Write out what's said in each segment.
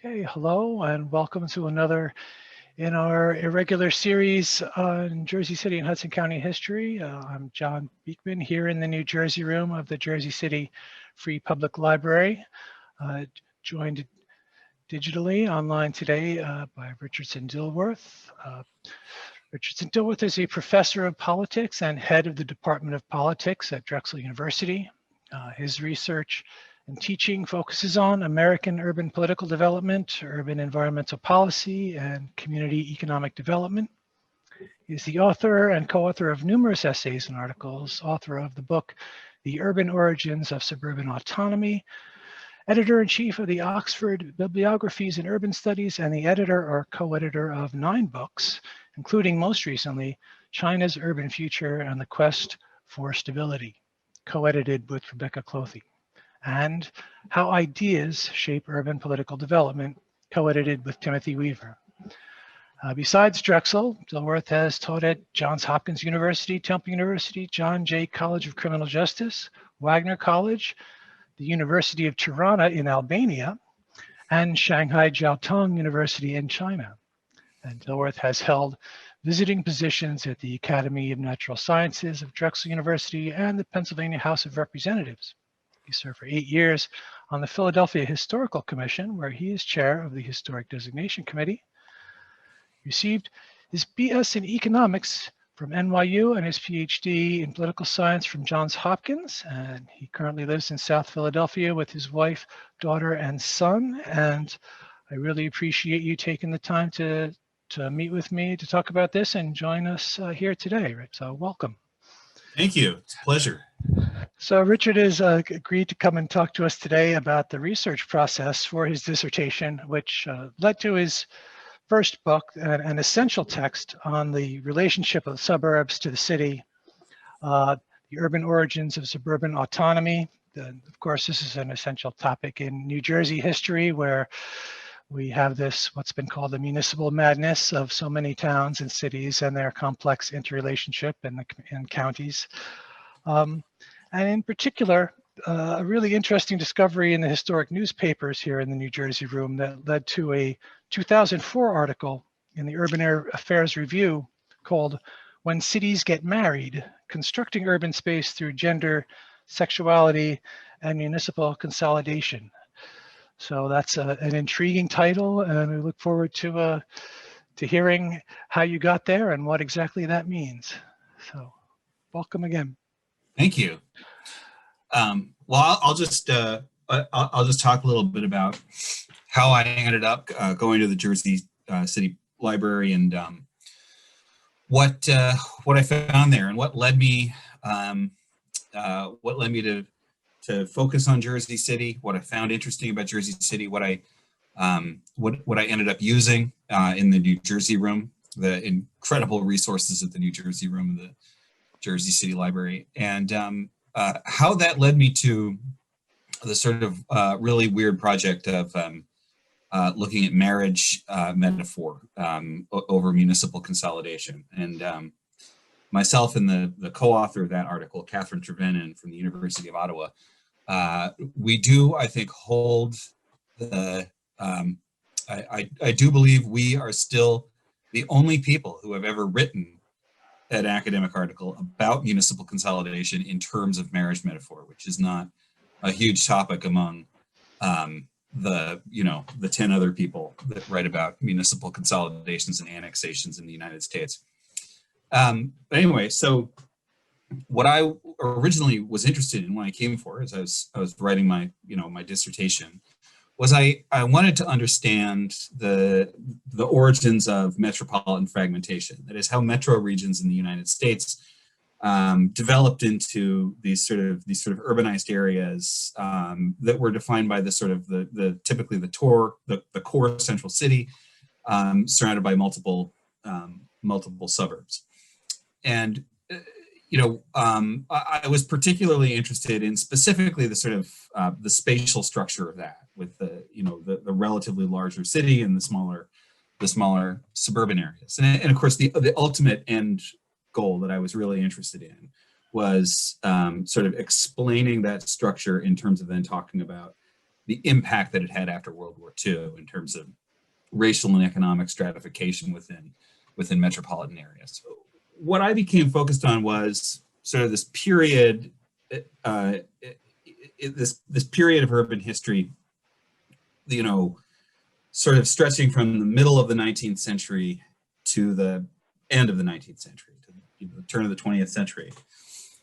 Okay, hello and welcome to another in our irregular series on Jersey City and Hudson County history. I'm John Beekman here in the New Jersey room of the Jersey City Free Public Library, joined digitally online today by Richardson Dilworth. Richardson Dilworth is a professor of politics and head of the Department of Politics at Drexel University. His research and teaching focuses on American urban political development, urban environmental policy, and community economic development. He is the author and co-author of numerous essays and articles, author of the book, The Urban Origins of Suburban Autonomy, editor-in-chief of the Oxford Bibliographies in Urban Studies, and the editor or co-editor of 9 books, including most recently, China's Urban Future and the Quest for Stability, co-edited with Rebecca Clothy, and How Ideas Shape Urban Political Development, co-edited with Timothy Weaver. Besides Drexel, Dilworth has taught at Johns Hopkins University, Temple University, John Jay College of Criminal Justice, Wagner College, the University of Tirana in Albania, and Shanghai Jiao Tong University in China. And Dilworth has held visiting positions at the Academy of Natural Sciences of Drexel University and the Pennsylvania House of Representatives. He served for 8 years on the Philadelphia Historical Commission, where he is chair of the Historic Designation Committee. He received his BS in economics from NYU and his PhD in political science from Johns Hopkins. And he currently lives in South Philadelphia with his wife, daughter, and son. And I really appreciate you taking the time to meet with me to talk about this and join us here today, Rich. So welcome. Thank you. It's a pleasure. So Richard has agreed to come and talk to us today about the research process for his dissertation, which led to his first book, an essential text on the relationship of suburbs to the city, the urban origins of suburban autonomy. Of course, this is an essential topic in New Jersey history, where we have this, what's been called the municipal madness of so many towns and cities and their complex interrelationship in counties. And in particular, a really interesting discovery in the historic newspapers here in the New Jersey room that led to a 2004 article in the Urban Affairs Review called When Cities Get Married, Constructing Urban Space Through Gender, Sexuality, and Municipal Consolidation. So that's an intriguing title, and we look forward to hearing how you got there and what exactly that means. So welcome again. Thank you. Well, I'll just talk a little bit about how I ended up going to the Jersey City Library and what I found there and what led me to focus on Jersey City, what I found interesting about Jersey City, what I ended up using in the New Jersey room, the incredible resources at the New Jersey room of the Jersey City Library, and how that led me to the sort of really weird project of looking at marriage metaphor over municipal consolidation. And myself and the co-author of that article, Catherine Trevenin from the University of Ottawa, we do, I think, hold the, I do believe we are still the only people who have ever written an academic article about municipal consolidation in terms of marriage metaphor, which is not a huge topic among the 10 other people that write about municipal consolidations and annexations in the United States. But anyway, so what I originally was interested in when I came for, as I was writing my dissertation, was I wanted to understand the origins of metropolitan fragmentation. That is, how metro regions in the United States developed into these sort of urbanized areas that were defined by typically the core central city, surrounded by multiple suburbs. And I was particularly interested in specifically the sort of the spatial structure of that, with the relatively larger city and the smaller suburban areas. And of course, the ultimate end goal that I was really interested in was sort of explaining that structure in terms of then talking about the impact that it had after World War II in terms of racial and economic stratification within metropolitan areas. So what I became focused on was sort of this period, this period of urban history, you know, sort of stretching from the middle of the 19th century to the end of the 19th century, to the turn of the 20th century.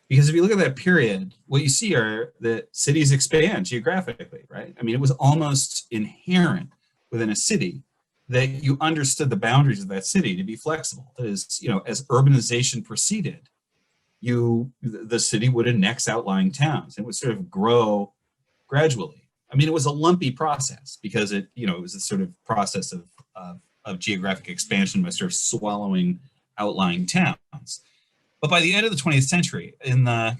Because if you look at that period, what you see are that cities expand geographically, right? I mean, it was almost inherent within a city that you understood the boundaries of that city to be flexible. That is, you know, as urbanization proceeded, the city would annex outlying towns and would sort of grow gradually. I mean, it was a lumpy process because it was a sort of process of geographic expansion by sort of swallowing outlying towns. But by the end of the 20th century, but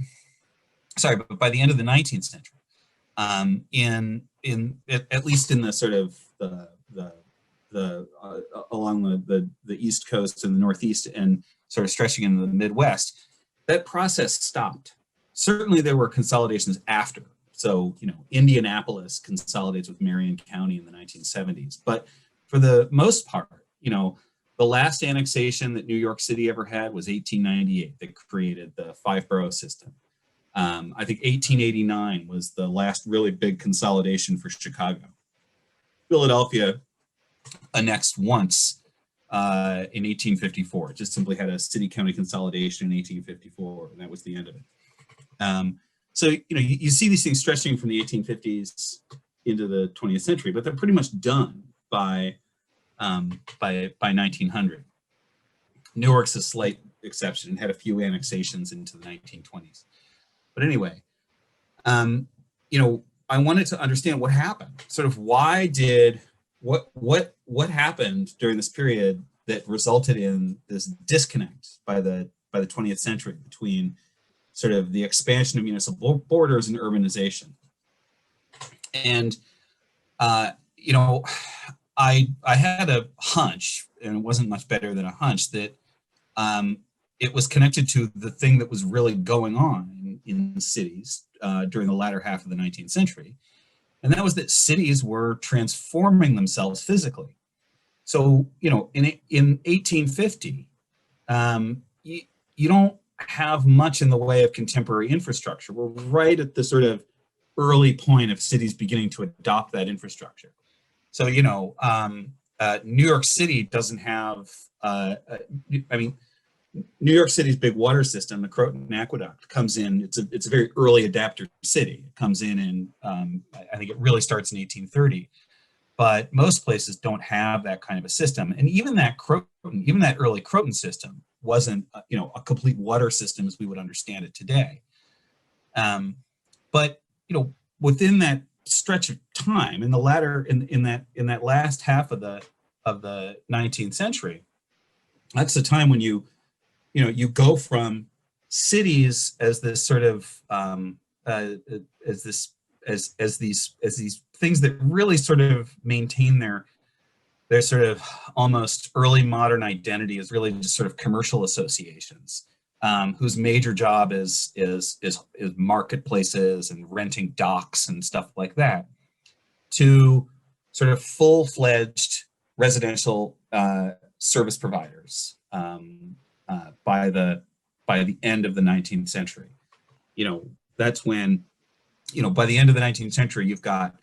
by the end of the 19th century, at least in the sort of along the East Coast and the Northeast and sort of stretching into the Midwest, that process stopped. Certainly there were consolidations after. So, you know, Indianapolis consolidates with Marion County in the 1970s. But for the most part, you know, the last annexation that New York City ever had was 1898 that created the 5-borough system. I think 1889 was the last really big consolidation for Chicago. Philadelphia annexed once in 1854. It just simply had a city-county consolidation in 1854, and that was the end of it. So, you know, you see these things stretching from the 1850s into the 20th century, but they're pretty much done by 1900. Newark's a slight exception and had a few annexations into the 1920s. But anyway, you know, I wanted to understand what happened. Sort of why did what happened during this period that resulted in this disconnect by the 20th century between sort of the expansion of municipal borders and urbanization. And you know, I had a hunch, and it wasn't much better than a hunch, that it was connected to the thing that was really going on in cities during the latter half of the 19th century. And that was that cities were transforming themselves physically. So, you know, in 1850, you don't have much in the way of contemporary infrastructure. We're right at the sort of early point of cities beginning to adopt that infrastructure. So, you know, New York City doesn't have, I mean, New York City's big water system, the Croton Aqueduct, comes in, it's a very early adapter city. It comes in I think it really starts in 1830. But most places don't have that kind of a system. And even that early Croton system wasn't, you know, a complete water system as we would understand it today. But, you know, within that stretch of time, in that last half of the 19th century, that's the time when you go from cities as this sort of as these things that really sort of maintain their sort of almost early modern identity is really just sort of commercial associations, whose major job is marketplaces and renting docks and stuff like that, to sort of full-fledged residential service providers by the end of the 19th century. You know, that's when, you know, by the end of the 19th century, you've got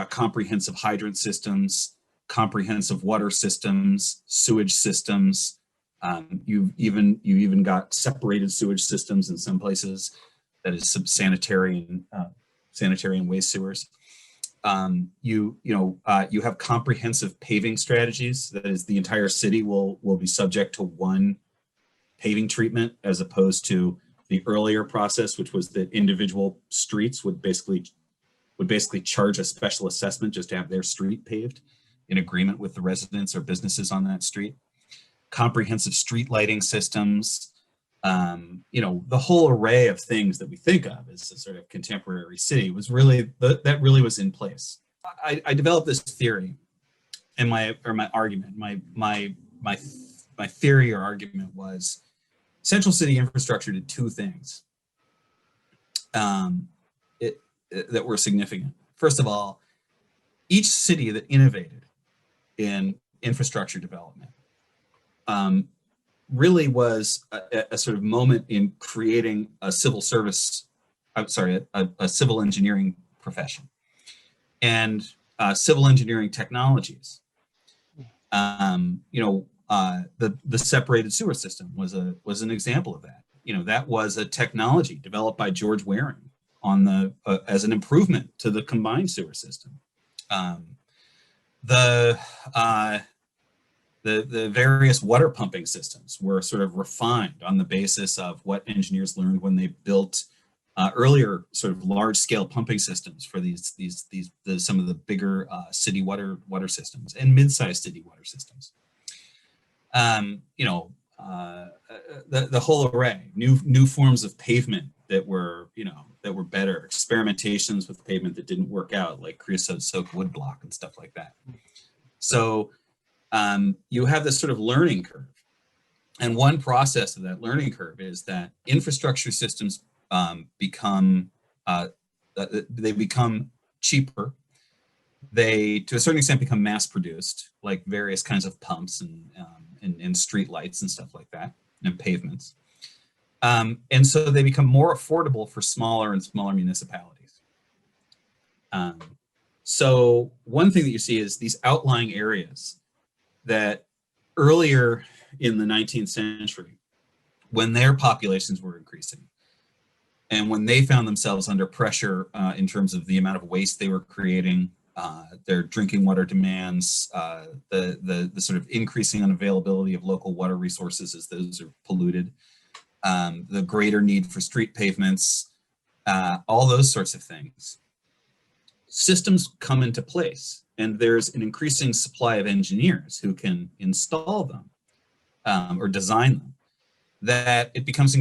comprehensive hydrant systems, comprehensive water systems, sewage systems. You've even got separated sewage systems in some places, that is sanitary and waste sewers. You have comprehensive paving strategies. That is, the entire city will be subject to one paving treatment, as opposed to the earlier process, which was that individual streets would basically charge a special assessment just to have their street paved in agreement with the residents or businesses on that street. Comprehensive street lighting systems, you know, the whole array of things that we think of as a sort of contemporary city was really, that really was in place. I developed this theory, and my argument, my theory or argument was central city infrastructure did two things that were significant. first of all, each city that innovated in infrastructure development really was a sort of moment in creating a civil service, I'm sorry, a civil engineering profession and civil engineering technologies. The separated sewer system was an example of that. That was a technology developed by George Waring on as an improvement to the combined sewer system. The various water pumping systems were sort of refined on the basis of what engineers learned when they built earlier sort of large-scale pumping systems for some of the bigger city water systems and mid-sized city water systems. The whole array, new forms of pavement that were better, experimentations with pavement that didn't work out, like creosote soaked wood block and stuff like that. So you have this sort of learning curve. And one process of that learning curve is that infrastructure systems become cheaper. They, to a certain extent, become mass produced, like various kinds of pumps and street lights and stuff like that, and pavements. And so they become more affordable for smaller and smaller municipalities. So one thing that you see is these outlying areas that earlier in the 19th century, when their populations were increasing, and when they found themselves under pressure in terms of the amount of waste they were creating, their drinking water demands, the sort of increasing unavailability of local water resources as those are polluted, the greater need for street pavements, all those sorts of things. Systems come into place, and there's an increasing supply of engineers who can install them or design them, that it becomes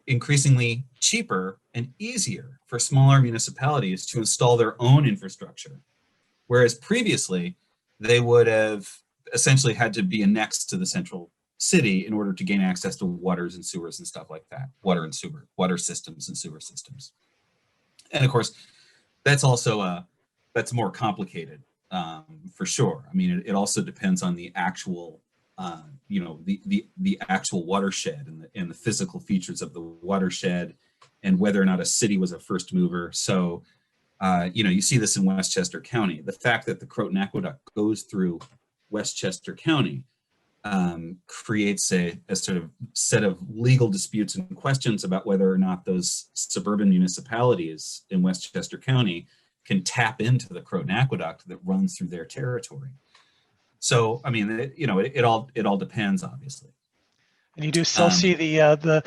increasingly cheaper and easier for smaller municipalities to install their own infrastructure. Whereas previously, they would have essentially had to be annexed to the central city in order to gain access to waters and sewers and stuff like that, water systems and sewer systems. And of course, that's also that's more complicated for sure. I mean, it also depends on the actual the actual watershed and the physical features of the watershed and whether or not a city was a first mover. So, you see this in Westchester County. The fact that the Croton Aqueduct goes through Westchester County creates a sort of set of legal disputes and questions about whether or not those suburban municipalities in Westchester County can tap into the Croton Aqueduct that runs through their territory. So, I mean, it all depends, obviously. And you do still see the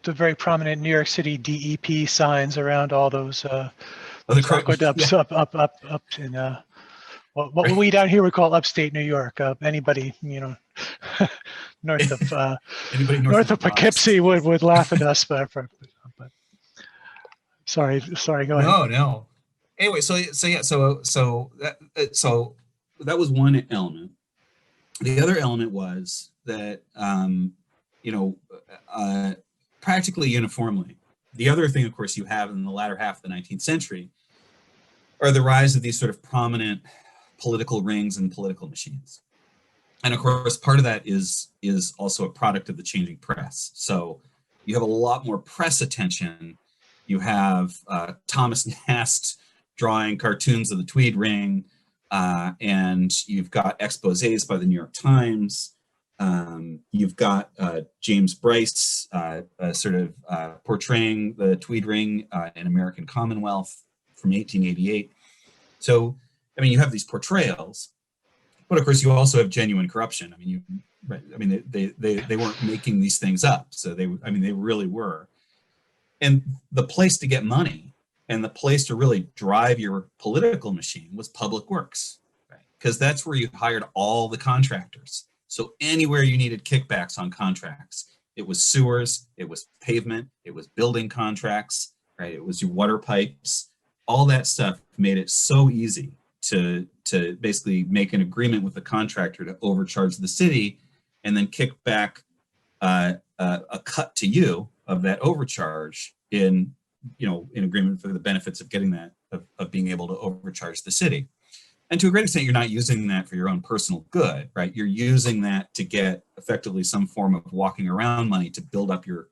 very prominent New York City DEP signs around all those aqueducts up in what we down here would call upstate New York. Anybody north of Poughkeepsie would laugh at us, but sorry, go ahead. No. Anyway, so that was one element. The other element was that practically uniformly. The other thing, of course, you have in the latter half of the 19th century are the rise of these sort of prominent political rings and political machines. And of course, part of that is also a product of the changing press. So you have a lot more press attention. You have Thomas Nast drawing cartoons of the Tweed Ring, and you've got exposés by the New York Times. You've got James Bryce portraying the Tweed Ring in American Commonwealth from 1888. So, I mean, you have these portrayals, but of course you also have genuine corruption. I mean, they weren't making these things up. So they really were. And the place to get money and the place to really drive your political machine was public works, right? Because that's where you hired all the contractors. So anywhere you needed kickbacks on contracts, it was sewers, it was pavement, it was building contracts, right? It was your water pipes. All that stuff made it so easy to basically make an agreement with the contractor to overcharge the city and then kick back a cut to you of that overcharge in in agreement for the benefits of getting that, of being able to overcharge the city. And to a great extent, you're not using that for your own personal good, right? You're using that to get effectively some form of walking around money to build up your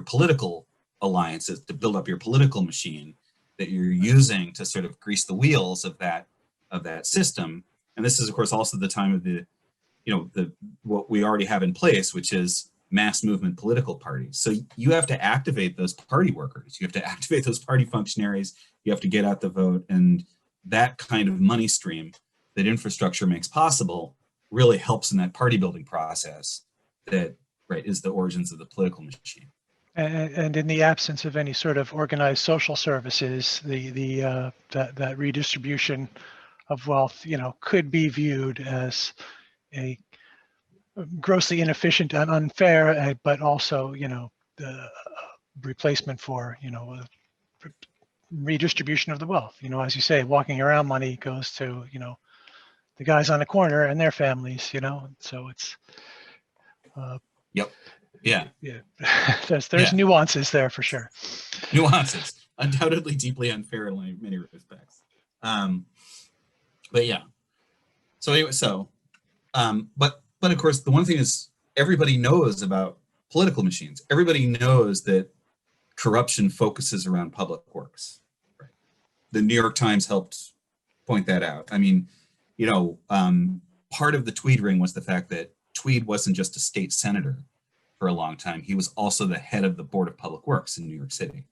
political alliances, to build up your political machine that you're using to sort of grease the wheels of that system. And this is, of course, also the time of what we already have in place, which is mass movement political parties. So you have to activate those party workers. You have to activate those party functionaries. You have to get out the vote. And that kind of money stream that infrastructure makes possible really helps in that party building process that, right, is the origins of the political machine. And in the absence of any sort of organized social services, that redistribution of wealth, could be viewed as a grossly inefficient and unfair, but also, the replacement for, redistribution of the wealth. As you say, walking around money goes to, the guys on the corner and their families, so it's. Yep. Yeah. There's nuances there for sure. Nuances, undoubtedly deeply unfair in many respects. But yeah. So anyway, but of course, the one thing is everybody knows about political machines. Everybody knows that corruption focuses around public works. Right? The New York Times helped point that out. I mean, part of the Tweed ring was the fact that Tweed wasn't just a state senator for a long time. He was also the head of the Board of Public Works in New York City.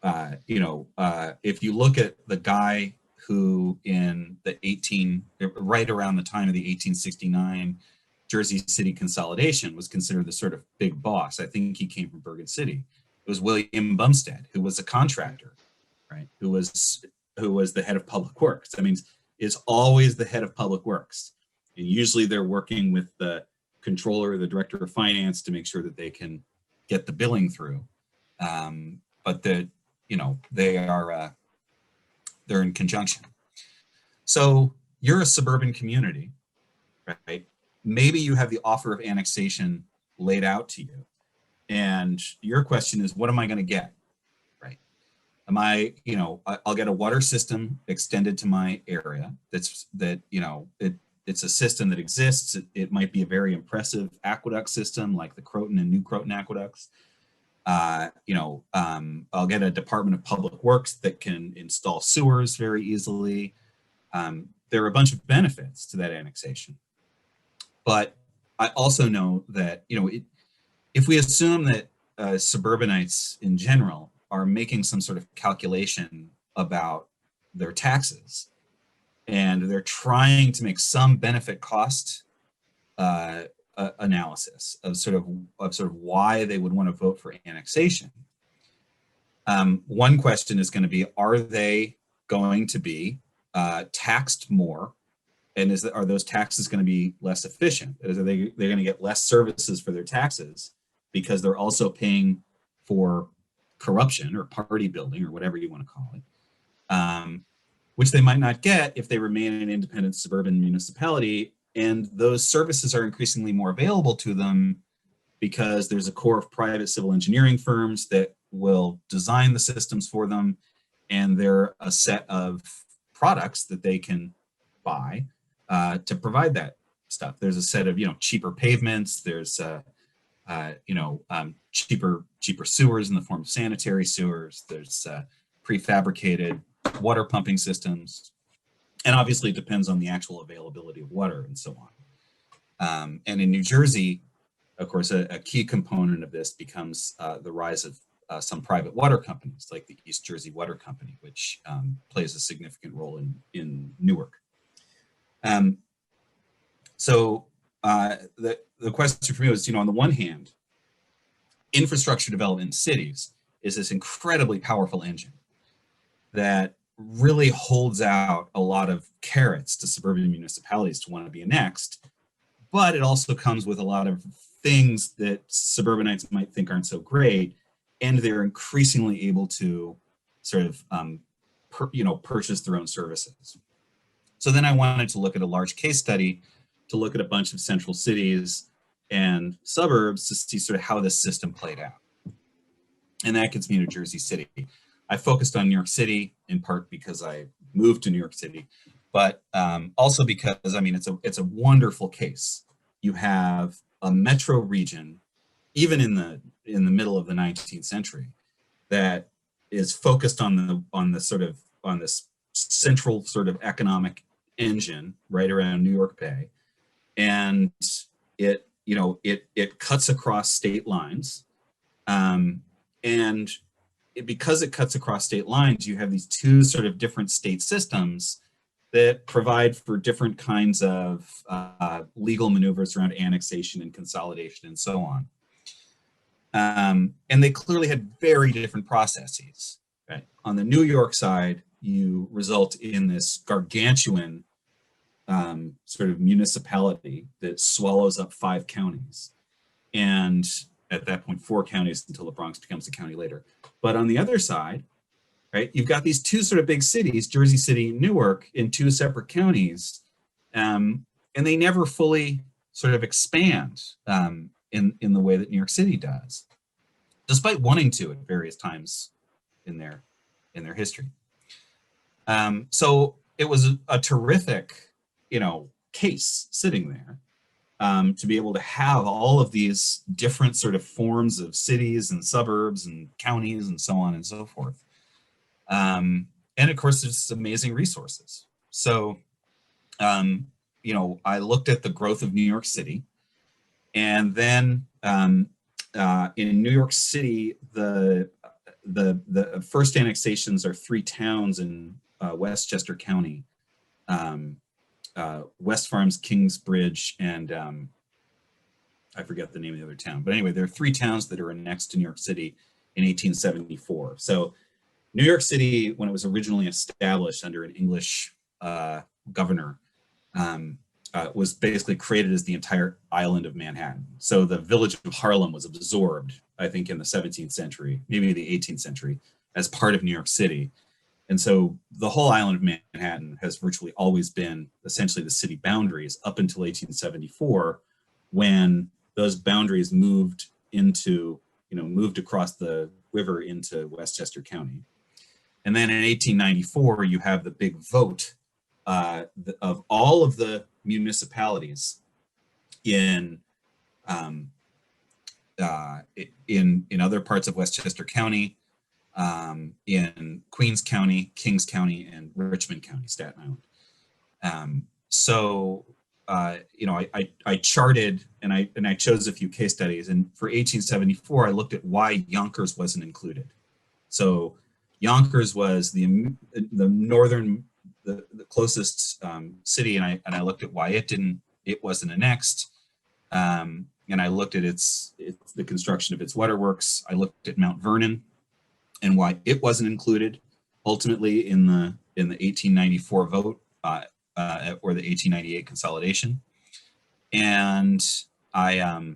If you look at the guy who in right around the time of the 1869 Jersey City consolidation was considered the sort of big boss. I think he came from Bergen City. It was William Bumstead, who was a contractor, right? Who was the head of public works. I mean, it's always the head of public works. And usually they're working with the controller or the director of finance to make sure that they can get the billing through. But they're in conjunction. So you're a suburban community, right? Maybe you have the offer of annexation laid out to you. And your question is, what am I going to get, right? I'll get a water system extended to my area. It's a system that exists. It might be a very impressive aqueduct system like the Croton and New Croton aqueducts. I'll get a Department of Public Works that can install sewers very easily. There are a bunch of benefits to that annexation. But I also know that, if we assume that suburbanites in general are making some sort of calculation about their taxes, and they're trying to make some benefit cost analysis of sort of why they would want to vote for annexation. One question is going to be, are they going to be taxed more? And are those taxes going to be less efficient? Are they're going to get less services for their taxes because they're also paying for corruption or party building or whatever you want to call it, which they might not get if they remain an independent suburban municipality. And those services are increasingly more available to them because there's a core of private civil engineering firms that will design the systems for them. And they're a set of products that they can buy to provide that stuff. There's a set of, cheaper pavements. There's, cheaper sewers in the form of sanitary sewers. There's prefabricated water pumping systems. And obviously it depends on the actual availability of water and so on. And in New Jersey, of course, a key component of this becomes the rise of some private water companies like the East Jersey Water Company, which plays a significant role in Newark. So the question for me was, on the one hand, infrastructure development in cities is this incredibly powerful engine that really holds out a lot of carrots to suburban municipalities to want to be annexed, but it also comes with a lot of things that suburbanites might think aren't so great, and they're increasingly able to sort of purchase their own services. So then I wanted to look at a large case study to look at a bunch of central cities and suburbs to see sort of how this system played out. And that gets me to Jersey City. I focused on New York City in part because I moved to New York City, but also because, I mean, it's a wonderful case. You have a metro region, even in the middle of the 19th century, that is focused on this central sort of economic engine right around New York Bay, and it cuts across state lines, and because it cuts across state lines, you have these two sort of different state systems that provide for different kinds of legal maneuvers around annexation and consolidation and so on. And they clearly had very different processes. Right? On the New York side, you result in this gargantuan sort of municipality that swallows up 5 counties. And at that point, 4 counties until the Bronx becomes a county later. But on the other side, right, you've got these 2 sort of big cities, Jersey City and Newark, in 2 separate counties. And they never fully sort of expand in the way that New York City does, despite wanting to at various times in their history. So it was a terrific, case sitting there to be able to have all of these different sort of forms of cities and suburbs and counties and so on and so forth. And of course, there's amazing resources. So, I looked at the growth of New York City, and then in New York City, the first annexations are 3 towns in Westchester County, West Farms, Kingsbridge, and I forget the name of the other town. But anyway, there are 3 towns that are annexed to New York City in 1874. So New York City, when it was originally established under an English governor, was basically created as the entire island of Manhattan. So the village of Harlem was absorbed, I think, in the 17th century, maybe the 18th century, as part of New York City. And so the whole island of Manhattan has virtually always been essentially the city boundaries up until 1874, when those boundaries moved across the river into Westchester County. And then in 1894, you have the big vote of all of the municipalities in other parts of Westchester County, in Queens County, Kings County, and Richmond County, Staten Island. I charted and I chose a few case studies, and for 1874, I looked at why Yonkers wasn't included. So Yonkers was the northern, the closest city, and I looked at why it wasn't annexed, and I looked at the construction of its waterworks. I looked at Mount Vernon and why it wasn't included ultimately in the 1894 vote or the 1898 consolidation. And I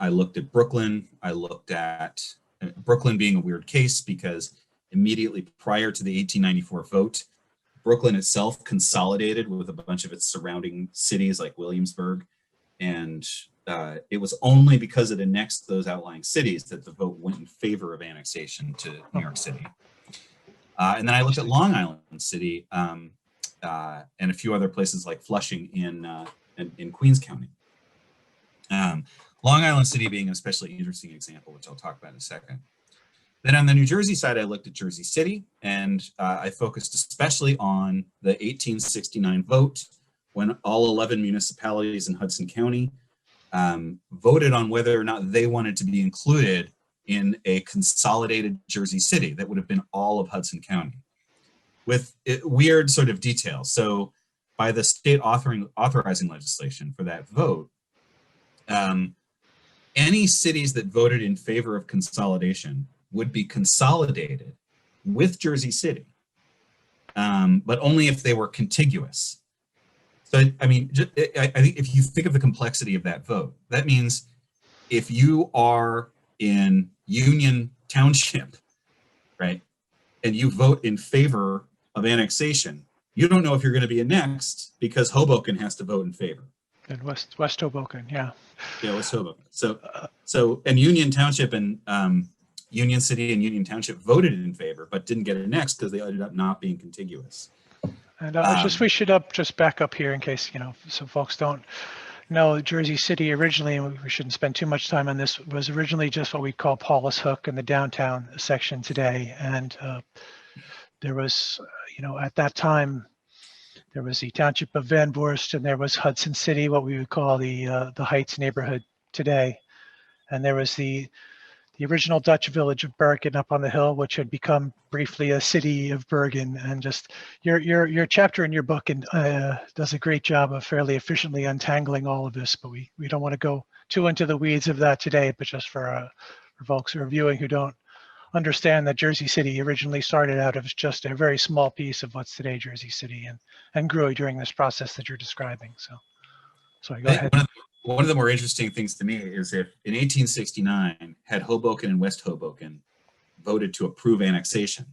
looked at Brooklyn. I looked at Brooklyn being a weird case because immediately prior to the 1894 vote, Brooklyn itself consolidated with a bunch of its surrounding cities like Williamsburg. And it was only because it annexed those outlying cities that the vote went in favor of annexation to New York City. And then I looked at Long Island City and a few other places like Flushing in Queens County. Long Island City being an especially interesting example, which I'll talk about in a second. Then on the New Jersey side, I looked at Jersey City, and I focused especially on the 1869 vote when all 11 municipalities in Hudson County voted on whether or not they wanted to be included in a consolidated Jersey City that would have been all of Hudson County, with weird sort of details. So by the state authorizing legislation for that vote, any cities that voted in favor of consolidation would be consolidated with Jersey City, but only if they were contiguous. So, I mean, I think if you think of the complexity of that vote, that means if you are in Union Township, right, and you vote in favor of annexation, you don't know if you're going to be annexed because Hoboken has to vote in favor. And West Hoboken, yeah. Yeah, West Hoboken. And Union Township and Union City and Union Township voted in favor, but didn't get annexed because they ended up not being contiguous. And we should just back up here in case, some folks don't know. Jersey City originally, and we shouldn't spend too much time on this, was originally just what we call Paulus Hook in the downtown section today. And there was, at that time, there was the township of Van Vorst, and there was Hudson City, what we would call the Heights neighborhood today. And there was the original Dutch village of Bergen up on the hill, which had become briefly a city of Bergen. And just your chapter in your book does a great job of fairly efficiently untangling all of this. But we don't want to go too into the weeds of that today. But just for folks who are viewing who don't understand that Jersey City originally started out as just a very small piece of what's today Jersey City, and grew during this process that you're describing. So, sorry, go ahead. One of the more interesting things to me is if in 1869 had Hoboken and West Hoboken voted to approve annexation,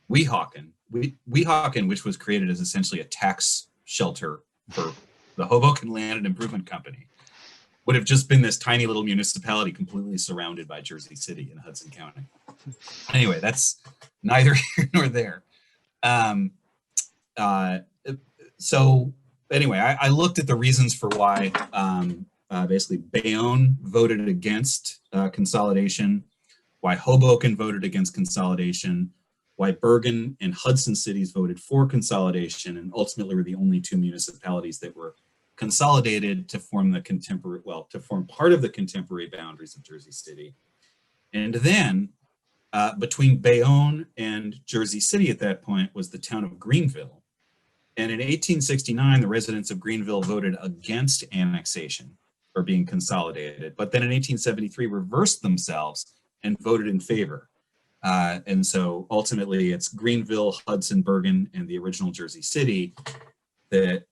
Weehawken, which was created as essentially a tax shelter for the Hoboken Land and Improvement Company, would have just been this tiny little municipality completely surrounded by Jersey City in Hudson County. Anyway, that's neither here nor there. So anyway, I looked at the reasons for why basically Bayonne voted against consolidation, why Hoboken voted against consolidation, why Bergen and Hudson cities voted for consolidation, and ultimately were the only two municipalities that were consolidated to form part of the contemporary boundaries of Jersey City. And then between Bayonne and Jersey City at that point was the town of Greenville. And in 1869, the residents of Greenville voted against annexation or being consolidated. But then in 1873, reversed themselves and voted in favor. And so ultimately, it's Greenville, Hudson, Bergen, and the original Jersey City that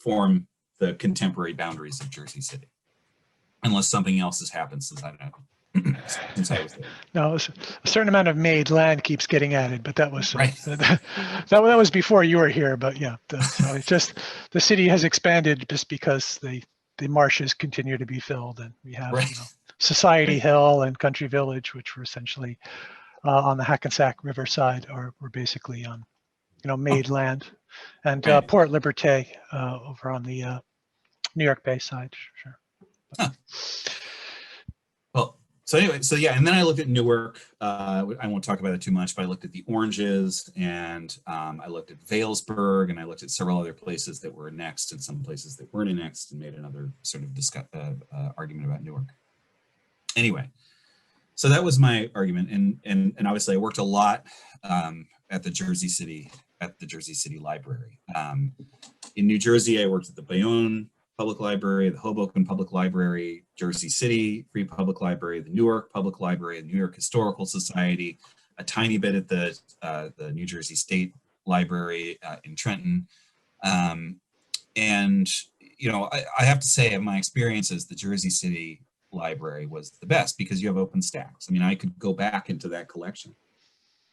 form the contemporary boundaries of Jersey City. Unless something else has happened since I was there. No, a certain amount of made land keeps getting added, but that was right. that was before you were here. But yeah, so it's just the city has expanded just because the marshes continue to be filled, and we have Society Hill and Country Village, which were essentially on the Hackensack River side, or were basically on made land, and Port Liberté over on the New York Bay side. Sure. Huh. Well, so anyway, and then I looked at Newark. I won't talk about it too much, but I looked at the Oranges, and I looked at Vailsburg, and I looked at several other places that were annexed and some places that weren't annexed, and made another sort of argument about Newark. Anyway, so that was my argument, and obviously I worked a lot at the Jersey City Library. In New Jersey, I worked at the Bayonne Public Library, the Hoboken Public Library, Jersey City Free Public Library, the Newark Public Library, the New York Historical Society, a tiny bit at the New Jersey State Library in Trenton. And, I have to say, in my experiences, the Jersey City Library was the best because you have open stacks. I mean, I could go back into that collection.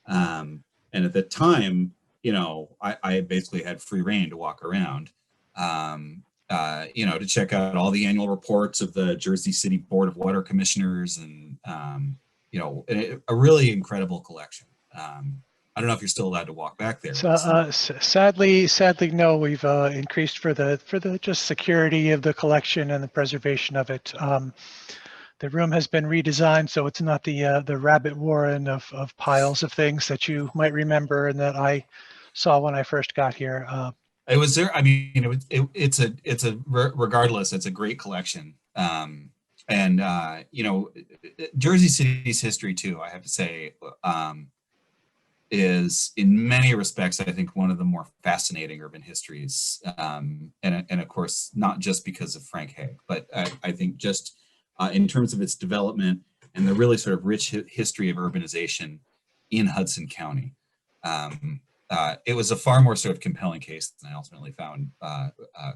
And at the time, I basically had free reign to walk around. To check out all the annual reports of the Jersey City Board of Water Commissioners, and a really incredible collection. I don't know if you're still allowed to walk back there. So, sadly, no. We've increased for the just security of the collection and the preservation of it. The room has been redesigned, so it's not the rabbit warren of piles of things that you might remember and that I saw when I first got here. It was there. I mean, regardless, it's a great collection. Jersey City's history too, I have to say, is in many respects, I think, one of the more fascinating urban histories. And of course, not just because of Frank Hague, but I think just in terms of its development and the really sort of rich history of urbanization in Hudson County. It was a far more sort of compelling case than I ultimately found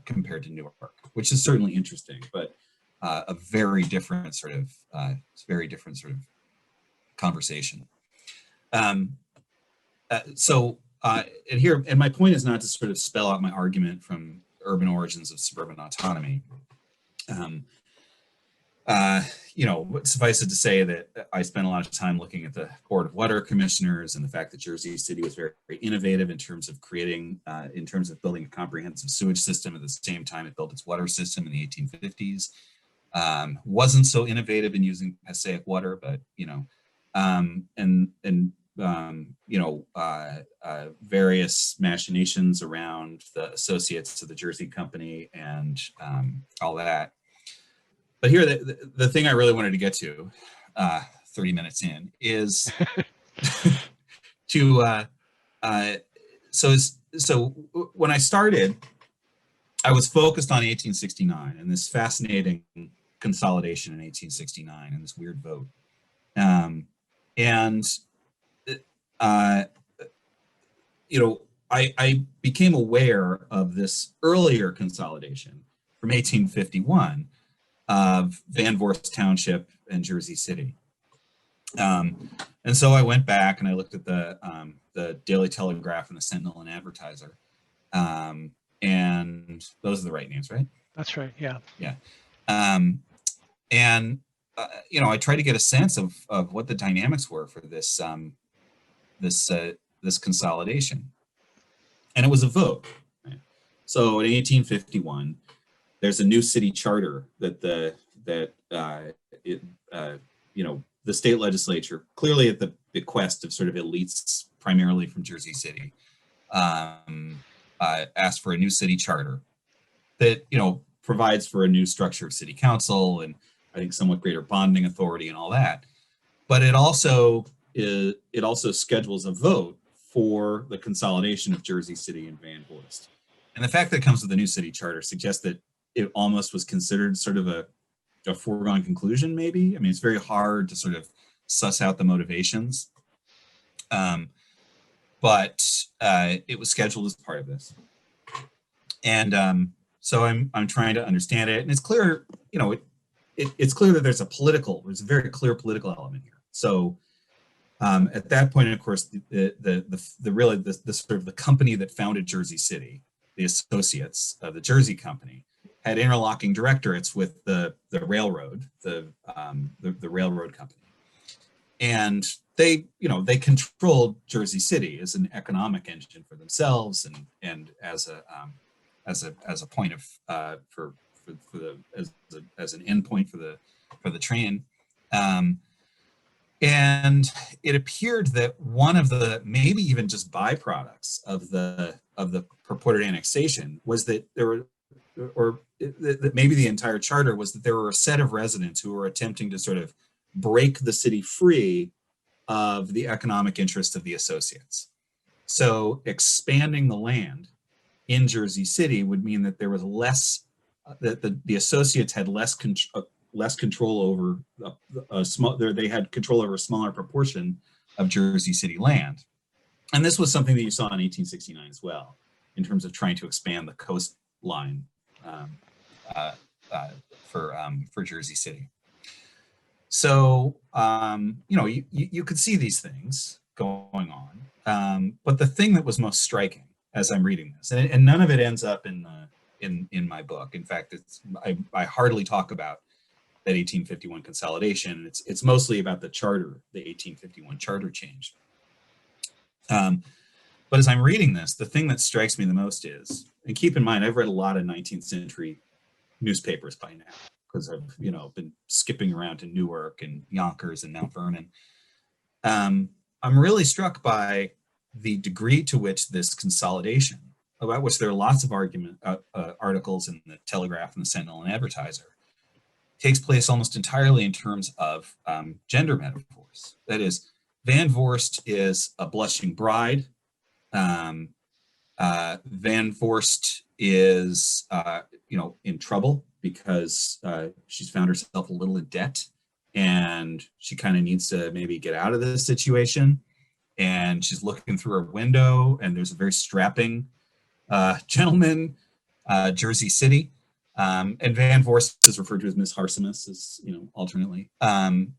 compared to Newark, which is certainly interesting, but a very different sort of conversation. And my point is not to sort of spell out my argument from urban origins of suburban autonomy. You know, suffice it to say that I spent a lot of time looking at the Board of Water Commissioners and the fact that Jersey City was very, very innovative in terms of creating, in terms of building a comprehensive sewage system at the same time it built its water system in the 1850s. Wasn't so innovative in using Passaic water, but, you know, you know, various machinations around the associates of the Jersey Company and all that. But here, the thing I really wanted to get to, 30 minutes in, is to, so when I started, I was focused on 1869 and this fascinating consolidation in 1869 and this weird vote. You know, I became aware of this earlier consolidation from 1851 of Vorst Township and Jersey City. And so I went back and I looked at the Daily Telegraph and the Sentinel and Advertiser. And those are the right names, right? That's right, yeah. Yeah. You know, I tried to get a sense of what the dynamics were for this this consolidation, and it was a vote. Right? So in 1851, there's a new city charter that you know, the state legislature, clearly at the bequest of sort of elites, primarily from Jersey City, asked for a new city charter that, you know, provides for a new structure of city council and I think somewhat greater bonding authority and all that. But it also schedules a vote for the consolidation of Jersey City and Van Vorst. And the fact that it comes with a new city charter suggests that it almost was considered sort of a foregone conclusion, maybe. I mean, it's very hard to sort of suss out the motivations. But it was scheduled as part of this. And so I'm trying to understand it. And it's clear, you know, it's clear that there's a very clear political element here. So at that point, of course, the sort of the company that founded Jersey City, the associates of the Jersey Company, had interlocking directorates with the railroad, the railroad company, and they, you know, they controlled Jersey City as an economic engine for themselves and as a point of as an endpoint for the train. And it appeared that one of the maybe even just byproducts of the purported annexation was that there were, or that maybe the entire charter was that there were a set of residents who were attempting to sort of break the city free of the economic interest of the associates. So expanding the land in Jersey City would mean that there was less, that the associates had less control over they had control over a smaller proportion of Jersey City land. And this was something that you saw in 1869 as well, in terms of trying to expand the coastline for Jersey City. So, you know, you could see these things going on. But the thing that was most striking as I'm reading this, and none of it ends up in my book. In fact, I hardly talk about that 1851 consolidation. It's mostly about the charter, the 1851 charter change. But as I'm reading this, the thing that strikes me the most is, and keep in mind, I've read a lot of 19th century newspapers by now, because I've, you know, been skipping around to Newark and Yonkers and Mount Vernon. I'm really struck by the degree to which this consolidation, about which there are lots of articles in the Telegraph and the Sentinel and Advertiser, takes place almost entirely in terms of gender metaphors. That is, Van Vorst is a blushing bride. Van Vorst is, you know, in trouble because she's found herself a little in debt, and she kind of needs to maybe get out of this situation. And she's looking through her window, and there's a very strapping gentleman, Jersey City. And Van Vorst is referred to as Miss Harsimus, as, you know, alternately. You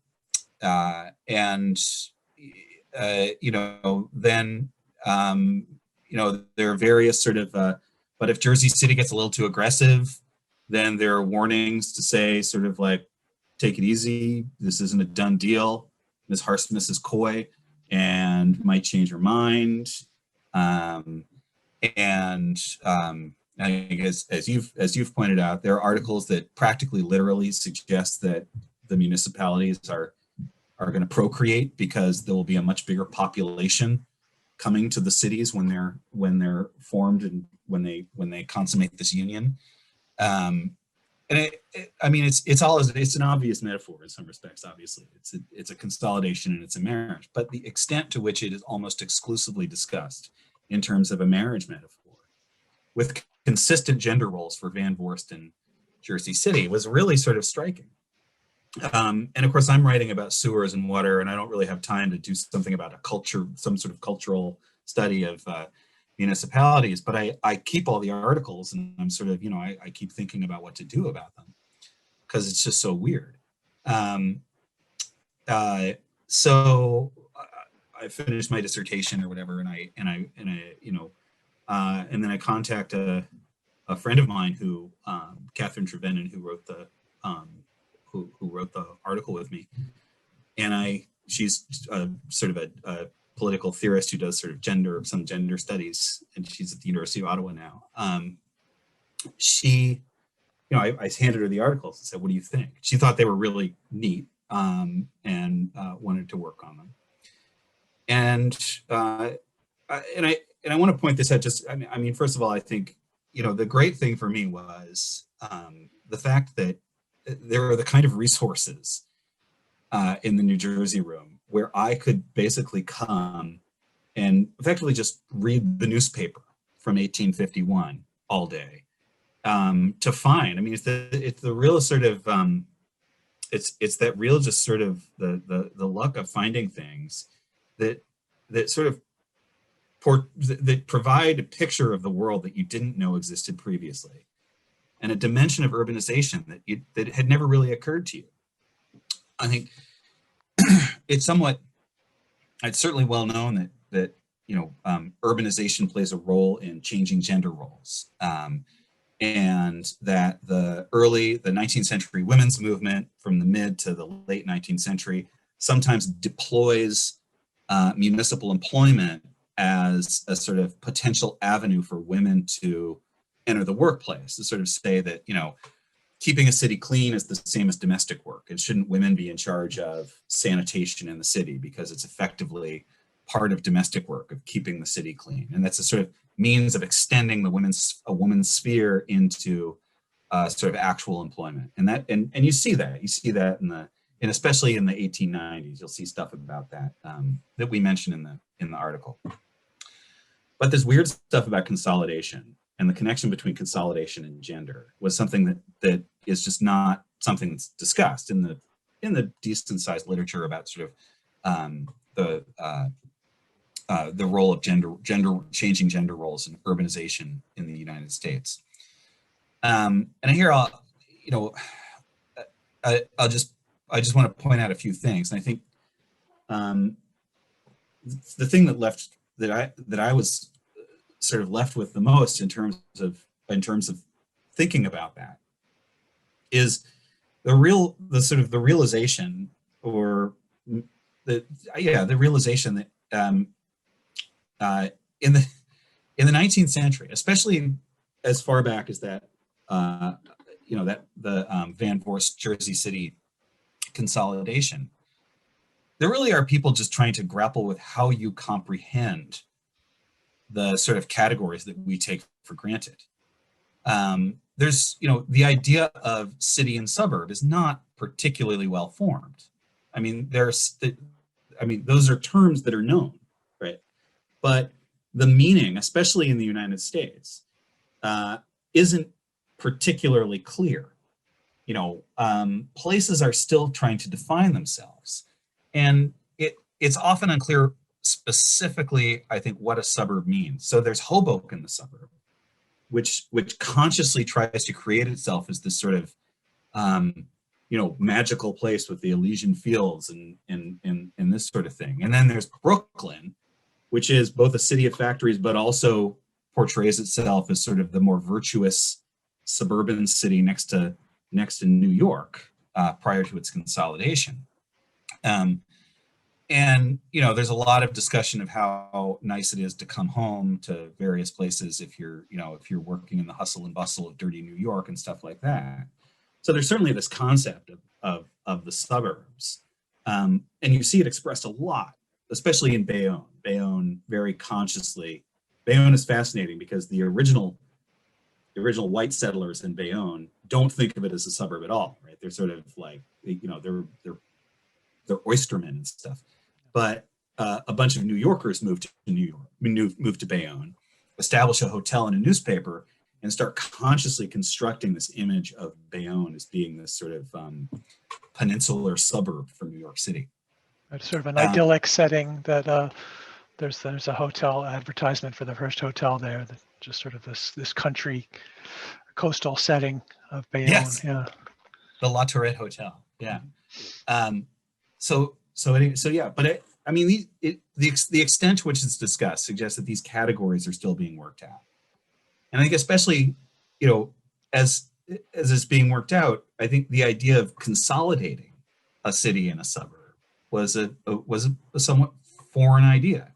know, then, you know, there are various sort of But if Jersey City gets a little too aggressive, then there are warnings to say sort of like, take it easy. This isn't a done deal. Ms. Harsimus is coy and might change her mind. I guess as you've pointed out, there are articles that practically literally suggest that the municipalities are going to procreate because there will be a much bigger population coming to the cities when they're formed and when they consummate this union. I mean, it's an obvious metaphor in some respects. Obviously, it's a consolidation and it's a marriage, but the extent to which it is almost exclusively discussed in terms of a marriage metaphor, with consistent gender roles for Van Vorst and Jersey City, was really sort of striking. And of course, I'm writing about sewers and water, and I don't really have time to do something about a culture, some sort of cultural study of municipalities, but I keep all the articles, and I'm sort of, I keep thinking about what to do about them because it's just so weird. So I finished my dissertation or whatever, and then I contact a friend of mine who, Catherine Trevenin, who wrote the article with me, and she's sort of a political theorist who does sort of some gender studies, and she's at the University of Ottawa now. I handed her the articles and said, "What do you think?" She thought they were really neat, and wanted to work on them. And I want to point this out. I mean, first of all, I think the great thing for me was the fact that there are the kind of resources in the New Jersey room where I could basically come and effectively just read the newspaper from 1851 all day to find. I mean, it's the real sort of it's that real just sort of the luck of finding things that sort of that provide a picture of the world that you didn't know existed previously, and a dimension of urbanization that had never really occurred to you. I think it's certainly well known that urbanization plays a role in changing gender roles, and that the 19th century women's movement from the mid to the late 19th century sometimes deploys municipal employment as a sort of potential avenue for women to enter the workplace, to sort of say that, keeping a city clean is the same as domestic work. And shouldn't women be in charge of sanitation in the city because it's effectively part of domestic work of keeping the city clean? And that's a sort of means of extending a woman's sphere into sort of actual employment. And you see that and especially in the 1890s, you'll see stuff about that that we mentioned in the article. But this weird stuff about consolidation and the connection between consolidation and gender was something that is just not something that's discussed in the decent sized literature about sort of the role of changing gender roles in urbanization in the United States. And here I just want to point out a few things. And I think the thing that I was sort of left with the most in terms of thinking about that is the realization that in the 19th century, especially as far back as that the Van Vorst Jersey City consolidation, there really are people just trying to grapple with how you comprehend the sort of categories that we take for granted. There's, the idea of city and suburb is not particularly well formed. I mean, those are terms that are known, right? But the meaning, especially in the United States, isn't particularly clear. Places are still trying to define themselves, and it's often unclear specifically, I think, what a suburb means. So there's Hoboken, the suburb, which consciously tries to create itself as this sort of magical place with the Elysian fields and this sort of thing. And then there's Brooklyn, which is both a city of factories, but also portrays itself as sort of the more virtuous suburban city next to New York prior to its consolidation. And there's a lot of discussion of how nice it is to come home to various places if you're working in the hustle and bustle of dirty New York and stuff like that. So there's certainly this concept of the suburbs, and you see it expressed a lot, especially in Bayonne. Bayonne very consciously. Bayonne is fascinating because the original white settlers in Bayonne don't think of it as a suburb at all, right? They're sort of like, they're oystermen and stuff. But a bunch of New Yorkers moved to New York, moved to Bayonne, establish a hotel and a newspaper, and start consciously constructing this image of Bayonne as being this sort of peninsular suburb for New York City. It's sort of an idyllic setting that there's a hotel advertisement for the first hotel there, that just sort of this country coastal setting of Bayonne. Yes. Yeah. The La Tourette Hotel. Yeah. But the extent to which it's discussed suggests that these categories are still being worked out. And I think especially, as it's being worked out, I think the idea of consolidating a city and a suburb was a somewhat foreign idea.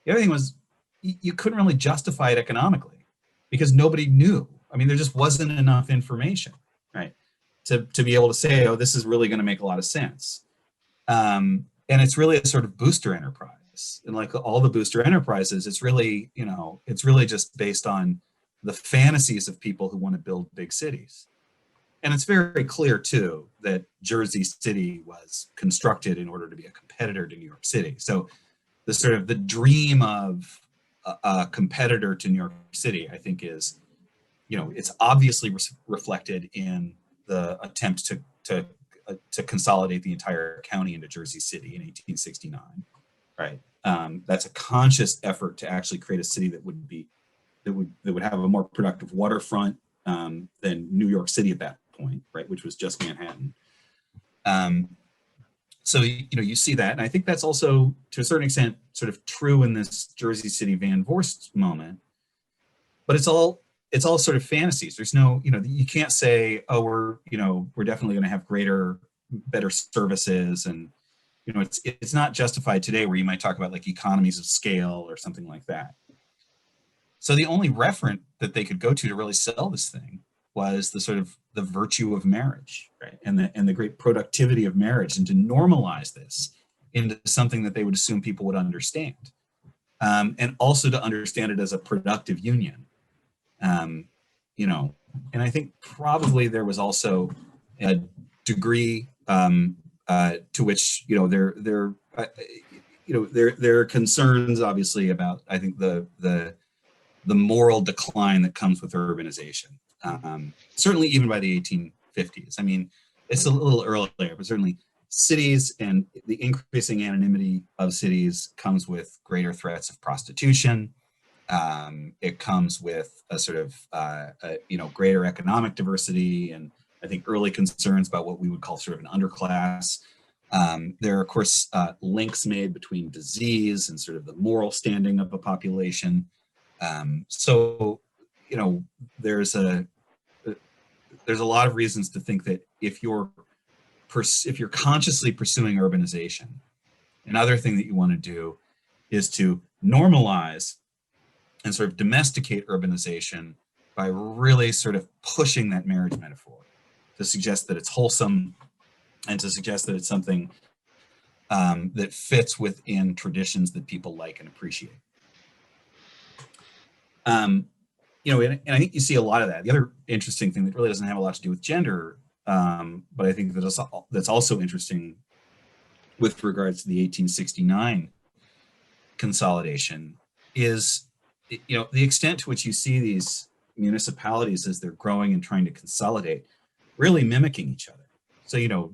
The other thing was you couldn't really justify it economically because nobody knew. I mean, there just wasn't enough information, right, to be able to say, oh, this is really going to make a lot of sense. And it's really a sort of booster enterprise. And like all the booster enterprises, it's really just based on the fantasies of people who want to build big cities. And it's very clear, too, that Jersey City was constructed in order to be a competitor to New York City. So the dream of a competitor to New York City, I think, is, it's obviously reflected in the attempt to consolidate the entire county into Jersey City in 1869, right? That's a conscious effort to actually create a city that would have a more productive waterfront than New York City at that point, right, which was just Manhattan. So you see that, and I think that's also to a certain extent sort of true in this Jersey City Van Vorst moment. But it's all sort of fantasies. There's no, you can't say, oh, we're definitely going to have better services, and it's not justified today where you might talk about like economies of scale or something like that. So the only referent that they could go to really sell this thing was the sort of the virtue of marriage, right, and the great productivity of marriage, and to normalize this into something that they would assume people would understand, and also to understand it as a productive union. And I think probably there was also a degree to which there are concerns, obviously, about, I think, the moral decline that comes with urbanization. Certainly, even by the 1850s. I mean, it's a little earlier, but certainly cities and the increasing anonymity of cities comes with greater threats of prostitution. It comes with a sort of greater economic diversity, and I think early concerns about what we would call sort of an underclass. There are, of course, links made between disease and sort of the moral standing of a population. So there's a lot of reasons to think that if you're consciously pursuing urbanization, another thing that you want to do is to normalize and sort of domesticate urbanization by really sort of pushing that marriage metaphor to suggest that it's wholesome and to suggest that it's something that fits within traditions that people like and appreciate. And I think you see a lot of that. The other interesting thing that really doesn't have a lot to do with gender, but I think that's also interesting with regards to the 1869 consolidation is, the extent to which you see these municipalities as they're growing and trying to consolidate, really mimicking each other. So,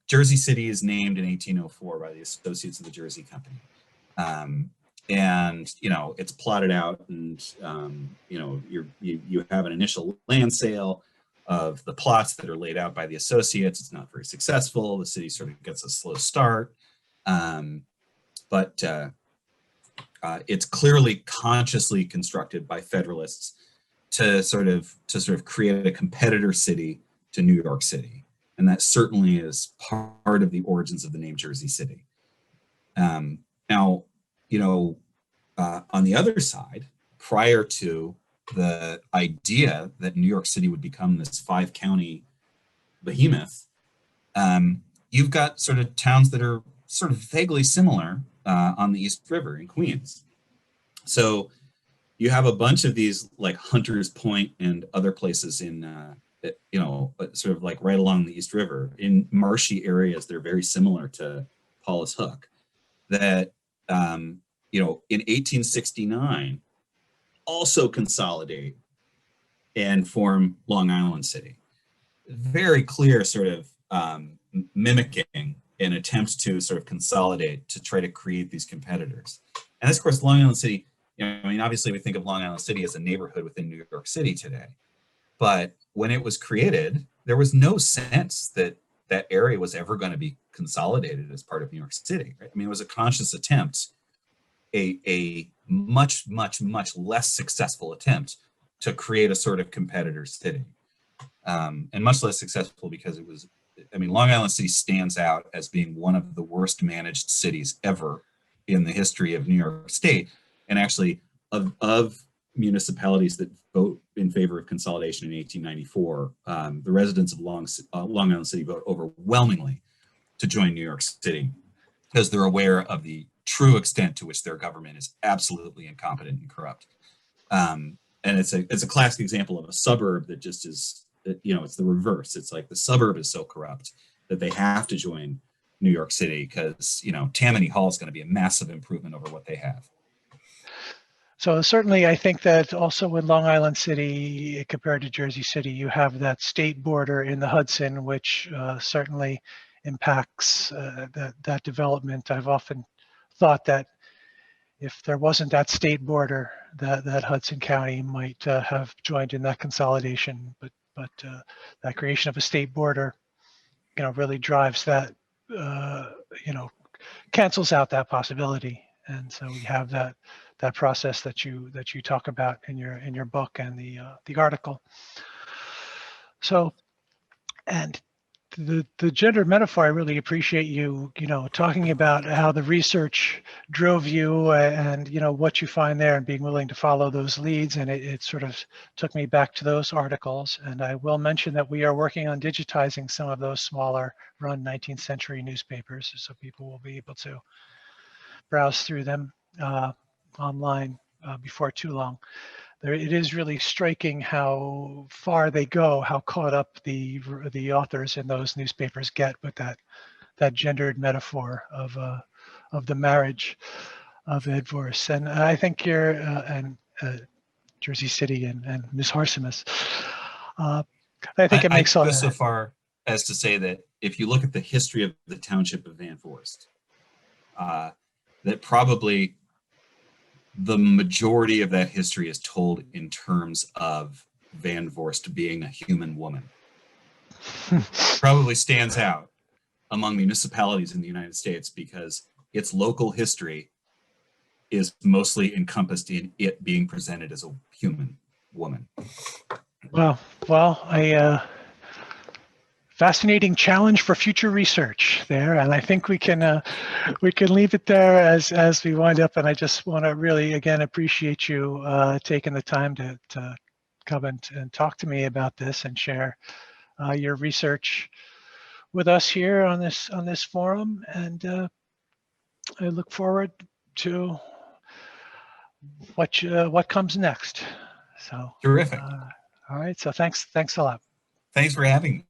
Jersey City is named in 1804 by the Associates of the Jersey Company. And it's plotted out, and you have an initial land sale of the plots that are laid out by the associates. It's not very successful. The city sort of gets a slow start, but it's clearly consciously constructed by Federalists to sort of create a competitor city to New York City, and that certainly is part of the origins of the name Jersey City. Now, on the other side, prior to the idea that New York City would become this 5-county behemoth, you've got sort of towns that are sort of vaguely similar on the East River in Queens. So you have a bunch of these like Hunters Point and other places in, sort of like right along the East River in marshy areas. They're very similar to Paulus Hook that, in 1869 also consolidate and form Long Island City. Very clear sort of mimicking an attempt to sort of consolidate to try to create these competitors. And of course, Long Island City, obviously we think of Long Island City as a neighborhood within New York City today. But when it was created, there was no sense that that area was ever going to be consolidated as part of New York City. Right? I mean, it was a conscious attempt, a much, much, much less successful attempt to create a sort of competitor city. And much less successful because it was, Long Island City stands out as being one of the worst managed cities ever in the history of New York State. And actually, of municipalities that vote in favor of consolidation in 1894, the residents of Long Island City vote overwhelmingly to join New York City because they're aware of the true extent to which their government is absolutely incompetent and corrupt. And it's a classic example of a suburb that just is, it's the reverse. It's like the suburb is so corrupt that they have to join New York City because, Tammany Hall is going to be a massive improvement over what they have. So certainly, I think that also in Long Island City, compared to Jersey City, you have that state border in the Hudson, which certainly impacts that development. I've often thought that if there wasn't that state border, that Hudson County might have joined in that consolidation. But that creation of a state border, really drives that, cancels out that possibility. And so we have that process that you talk about in your book and the article. So, and the gender metaphor, I really appreciate you talking about how the research drove you and what you find there and being willing to follow those leads. And it sort of took me back to those articles. And I will mention that we are working on digitizing some of those smaller run 19th century newspapers, so people will be able to browse through them online before too long. It is really striking how far they go, how caught up the authors in those newspapers get with that gendered metaphor of the marriage of Ed Vorst. And I think you're and Jersey City and Ms. Harsimus. I think it makes I go so far as to say that if you look at the history of the township of Van Vorst, that probably the majority of that history is told in terms of Van Vorst being a human woman. Probably stands out among municipalities in the United States because its local history is mostly encompassed in it being presented as a human woman. Well, fascinating challenge for future research there, and I think we can leave it there as we wind up. And I just want to really again appreciate you taking the time to come and talk to me about this and share your research with us here on this forum. And I look forward to what comes next. So terrific. All right. So thanks a lot. Thanks for having me.